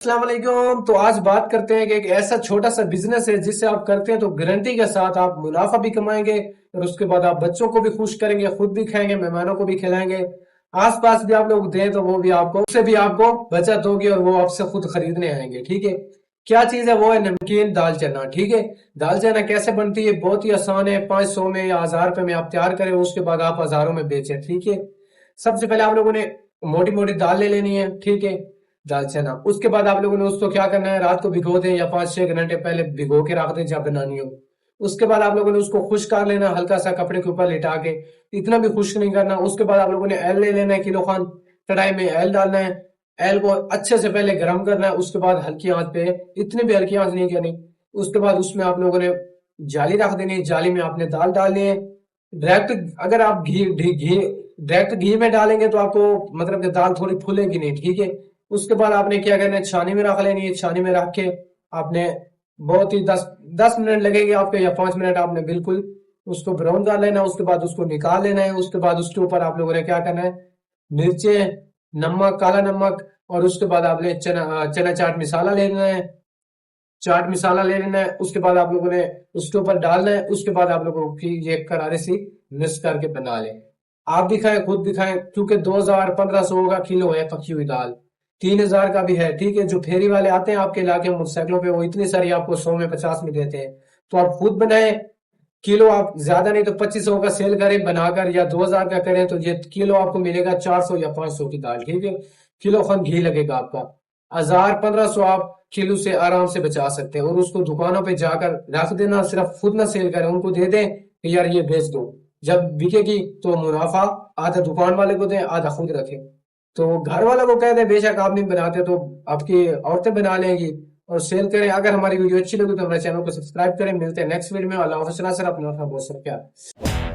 अस्सलाम वालेकुम। तो आज बात करते हैं कि एक ऐसा छोटा सा बिजनेस है जिससे आप करते हैं तो गारंटी के साथ आप मुनाफा भी कमाएंगे और उसके बाद आप बच्चों को भी खुश करेंगे, खुद भी खाएंगे, मेहमानों को भी खिलाएंगे, आसपास भी आप लोग दें तो वो भी आपको, उससे भी आपको बचत होगी और वो आपसे खुद खरीदने आएंगे। ठीक है, क्या चीज है? वो है नमकीन दाल चना। ठीक है, दाल चना कैसे बनती है? बहुत ही आसान है। 500 में या 1000 रुपए में आप तैयार करें, उसके बाद आप हजारों में बेचें। ठीक है, सबसे पहले आप लोगों ने मोटी मोटी दाल ले लेनी है। ठीक है, दाल चना, उसके बाद आप लोगों ने उसको क्या करना है, रात को भिगो दें या 5-6 घंटे पहले भिगो के रख दें जब बनानी हो। उसके बाद आप लोगों ने उसको खुश्क कर लेना, हल्का सा कपड़े के ऊपर लिटा के, इतना भी खुश्क नहीं करना। उसके बाद आप लोगों ने एल ले लेना है, किलो खान कढ़ाई में एल डालना है। एल को अच्छे से पहले गर्म करना है, उसके बाद हल्की आंच पे, इतनी भी हल्की आंच नहीं करनी। उसके बाद उसमें आप लोगों ने जाली रख देनी है, जाली में आपने दाल डालनी है। डायरेक्ट अगर आप घी घी घी डायरेक्ट घी में डालेंगे तो आपको मतलब कि दाल थोड़ी फूलेगी नहीं। ठीक है, उसके बाद आपने क्या करना है, छानी में रख लेनी है। छानी में रख के आपने बहुत ही 10 मिनट लगेंगे आपको या 5 मिनट, आपने बिल्कुल उसको ब्राउन कर लेना है। उसके बाद उसको निकाल लेना है। उसके बाद उसके ऊपर आप लोगों ने क्या करना है, मिर्चे, नमक, काला नमक, और उसके बाद आपने चना चना चाट मसाला ले लेना है। चाट मसाला ले लेना है, उसके बाद आप लोगों ने उसके ऊपर डालना है। उसके बाद आप लोगों की ये करारे सी मिक्स करके बना लें। आप भी खाएं, खुद भी खाएं, क्योंकि 2000-1500 का किलो है पकी हुई दाल, 3000 का भी है। ठीक है, जो फेरी वाले आते हैं आपके इलाके में मोटरसाइकिलों पे, वो इतनी सारी आपको 100 में 50 में देते हैं। तो आप खुद बनाएं, किलो आप ज्यादा नहीं तो 2500 का सेल करें बनाकर, या 2000 का करें तो ये किलो आपको मिलेगा 400 या 500 की दाल। ठीक है, किलो खन घी लगेगा आपका। 1000-1500 आप किलो से आराम से बचा सकते हैं। और उसको दुकानों पे जाकर रख देना, सिर्फ खुद ना सेल करें, उनको दे दें कि यार ये बेच दो। जब बिकेगी तो मुनाफा आधा दुकान वाले को दें, आधा खुद रखें। तो घर वालों को कह दें, बेशक आप नहीं बनाते तो आपकी औरतें बना लेंगी और सेल करें। अगर हमारी वीडियो अच्छी लगी तो हमारे चैनल को सब्सक्राइब करें। मिलते हैं नेक्स्ट वीडियो में। अल्लाह हाफ़िज़। सर अपना बहुत सारा प्यार।